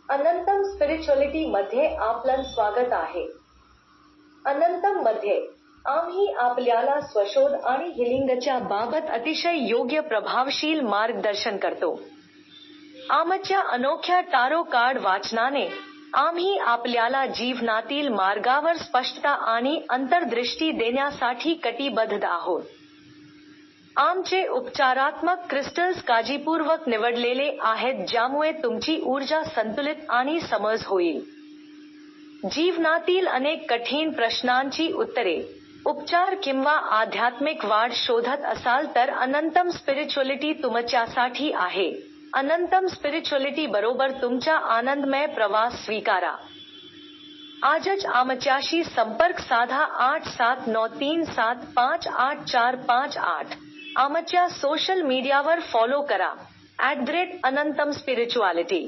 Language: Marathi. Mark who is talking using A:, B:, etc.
A: अनंतम स्पिरिच्युअलिटी मध्ये आपलं स्वागत आहे. अनंतम मध्ये आम्ही आपल्याला स्वशोध आणि हिलिंगच्या बाबत अतिशय योग्य प्रभावशील मार्गदर्शन करतो. आमच्या अनोख्या टारो कार्ड वाचनाने आम्ही आपल्याला जीवनातील मार्गावर स्पष्टता आणि अंतर्दृष्टी देण्यासाठी कटिबद्ध आहोत. आमचे उपचारात्मक क्रिस्टल्स काळजीपूर्वक निवडलेले आहेत ज्यामुळे तुमची ऊर्जा संतुलित आणि समज होईल. जीवनातील अनेक कठीण प्रश्नांची उत्तरे, उपचार किंवा आध्यात्मिक वाढ शोधत असाल तर अनंतम स्पिरिच्युअलिटी तुमच्यासाठी आहे. अनंतम स्पिरिच्युअलिटी बरोबर तुमचा आनंदमय प्रवास स्वीकारा. आजच आमच्याशी संपर्क साधा 8793758458. आमच्या सोशल मीडियावर फॉलो करा @अनंतम स्पिरिच्युअलिटी.